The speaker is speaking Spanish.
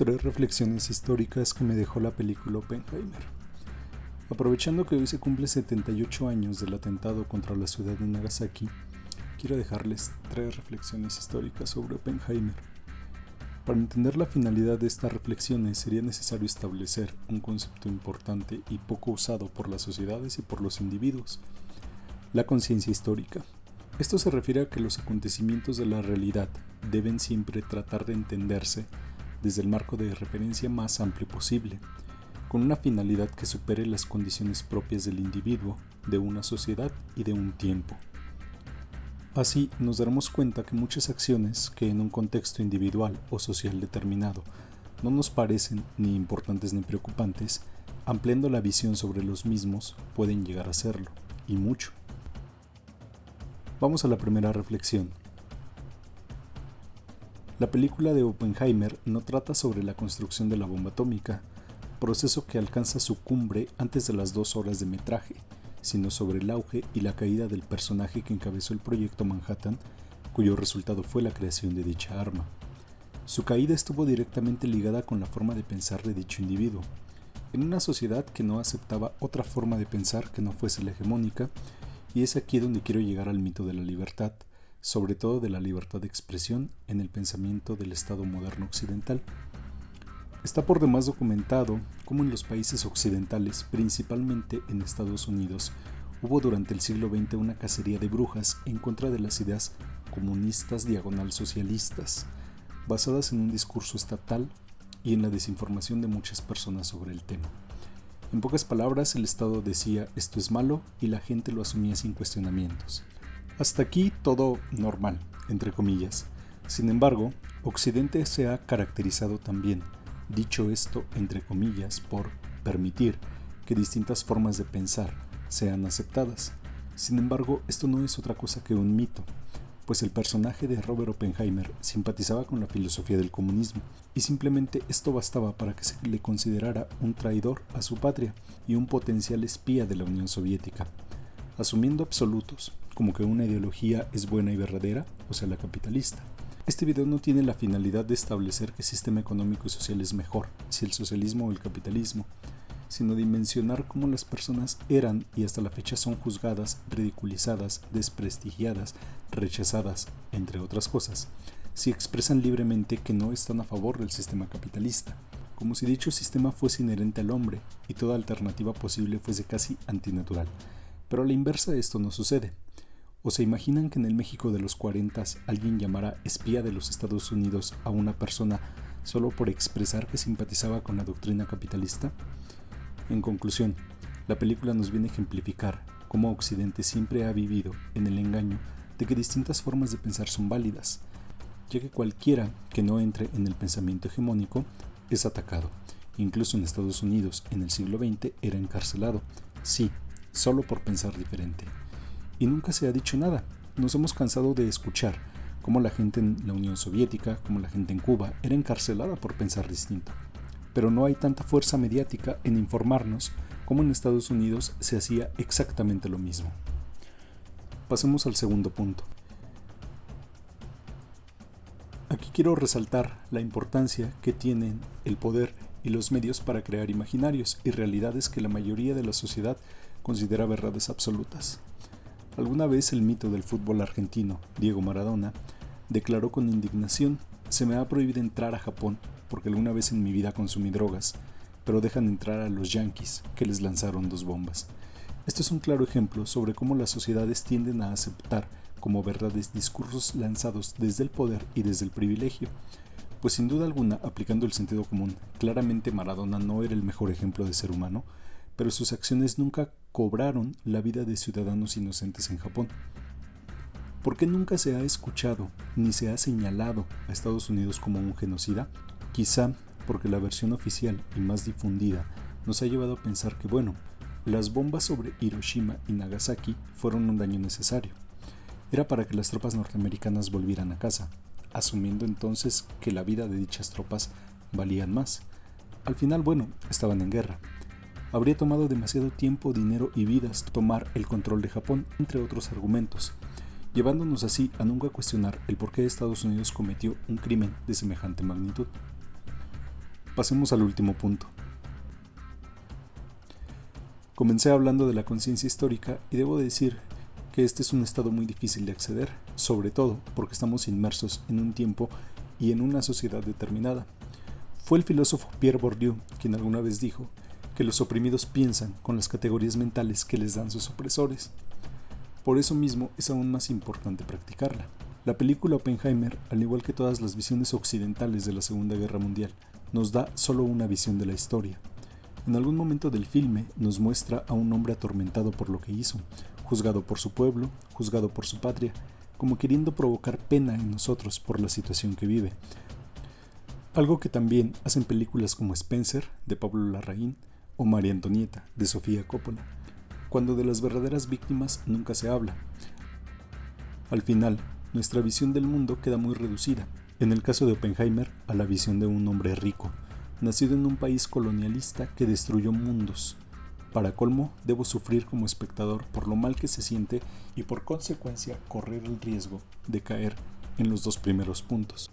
Tres reflexiones históricas que me dejó la película Oppenheimer. Aprovechando que hoy se cumple 78 años del atentado contra la ciudad de Nagasaki, quiero dejarles tres reflexiones históricas sobre Oppenheimer. Para entender la finalidad de estas reflexiones sería necesario establecer un concepto importante y poco usado por las sociedades y por los individuos: la conciencia histórica. Esto se refiere a que los acontecimientos de la realidad deben siempre tratar de entenderse desde el marco de referencia más amplio posible, con una finalidad que supere las condiciones propias del individuo, de una sociedad y de un tiempo. Así, nos daremos cuenta que muchas acciones que en un contexto individual o social determinado no nos parecen ni importantes ni preocupantes, ampliando la visión sobre los mismos, pueden llegar a serlo, y mucho. Vamos a la primera reflexión. La película de Oppenheimer no trata sobre la construcción de la bomba atómica, proceso que alcanza su cumbre antes de las 2 horas de metraje, sino sobre el auge y la caída del personaje que encabezó el proyecto Manhattan, cuyo resultado fue la creación de dicha arma. Su caída estuvo directamente ligada con la forma de pensar de dicho individuo. En una sociedad que no aceptaba otra forma de pensar que no fuese la hegemónica, y es aquí donde quiero llegar al mito de la libertad, sobre todo de la libertad de expresión en el pensamiento del Estado moderno occidental. Está por demás documentado cómo en los países occidentales, principalmente en Estados Unidos, hubo durante el siglo XX una cacería de brujas en contra de las ideas comunistas diagonal socialistas, basadas en un discurso estatal y en la desinformación de muchas personas sobre el tema. En pocas palabras, el Estado decía esto es malo y la gente lo asumía sin cuestionamientos. Hasta aquí todo normal, entre comillas. Sin embargo, Occidente se ha caracterizado también, dicho esto entre comillas, por permitir que distintas formas de pensar sean aceptadas. Sin embargo, esto no es otra cosa que un mito, pues el personaje de Robert Oppenheimer simpatizaba con la filosofía del comunismo, y simplemente esto bastaba para que se le considerara un traidor a su patria y un potencial espía de la Unión Soviética, asumiendo absolutos, como que una ideología es buena y verdadera, o sea, la capitalista. Este video no tiene la finalidad de establecer qué sistema económico y social es mejor, si el socialismo o el capitalismo, sino de mencionar cómo las personas eran y hasta la fecha son juzgadas, ridiculizadas, desprestigiadas, rechazadas, entre otras cosas, si expresan libremente que no están a favor del sistema capitalista, como si dicho sistema fuese inherente al hombre y toda alternativa posible fuese casi antinatural. Pero a la inversa esto no sucede. ¿O se imaginan que en el México de los 40 alguien llamara espía de los Estados Unidos a una persona solo por expresar que simpatizaba con la doctrina capitalista? En conclusión, la película nos viene a ejemplificar cómo Occidente siempre ha vivido en el engaño de que distintas formas de pensar son válidas, ya que cualquiera que no entre en el pensamiento hegemónico es atacado. Incluso en Estados Unidos en el siglo XX era encarcelado, sí, solo por pensar diferente. Y nunca se ha dicho nada. Nos hemos cansado de escuchar cómo la gente en la Unión Soviética, como la gente en Cuba, era encarcelada por pensar distinto. Pero no hay tanta fuerza mediática en informarnos como en Estados Unidos se hacía exactamente lo mismo. Pasemos al segundo punto. Aquí quiero resaltar la importancia que tienen el poder y los medios para crear imaginarios y realidades que la mayoría de la sociedad considera verdades absolutas. Alguna vez el mito del fútbol argentino, Diego Maradona, declaró con indignación: se me ha prohibido entrar a Japón porque alguna vez en mi vida consumí drogas, pero dejan entrar a los yanquis que les lanzaron 2 bombas. Esto es un claro ejemplo sobre cómo las sociedades tienden a aceptar como verdades discursos lanzados desde el poder y desde el privilegio, pues sin duda alguna, aplicando el sentido común, claramente Maradona no era el mejor ejemplo de ser humano, pero sus acciones nunca cobraron la vida de ciudadanos inocentes en Japón. ¿Por qué nunca se ha escuchado ni se ha señalado a Estados Unidos como un genocida? Quizá porque la versión oficial y más difundida nos ha llevado a pensar que, bueno, las bombas sobre Hiroshima y Nagasaki fueron un daño necesario. Era para que las tropas norteamericanas volvieran a casa, asumiendo entonces que la vida de dichas tropas valían más. Al final, bueno, estaban en guerra. Habría tomado demasiado tiempo, dinero y vidas tomar el control de Japón, entre otros argumentos, llevándonos así a nunca cuestionar el por qué Estados Unidos cometió un crimen de semejante magnitud. Pasemos al último punto. Comencé hablando de la conciencia histórica y debo decir que este es un estado muy difícil de acceder, sobre todo porque estamos inmersos en un tiempo y en una sociedad determinada. Fue el filósofo Pierre Bourdieu quien alguna vez dijo que los oprimidos piensan con las categorías mentales que les dan sus opresores. Por eso mismo es aún más importante practicarla. La película Oppenheimer, al igual que todas las visiones occidentales de la Segunda Guerra Mundial, nos da solo una visión de la historia. En algún momento del filme nos muestra a un hombre atormentado por lo que hizo, juzgado por su pueblo, juzgado por su patria, como queriendo provocar pena en nosotros por la situación que vive. Algo que también hacen películas como Spencer, de Pablo Larraín, o María Antonieta, de Sofía Coppola, cuando de las verdaderas víctimas nunca se habla. Al final, nuestra visión del mundo queda muy reducida, en el caso de Oppenheimer, a la visión de un hombre rico, nacido en un país colonialista que destruyó mundos. Para colmo, debo sufrir como espectador por lo mal que se siente y por consecuencia correr el riesgo de caer en los dos primeros puntos.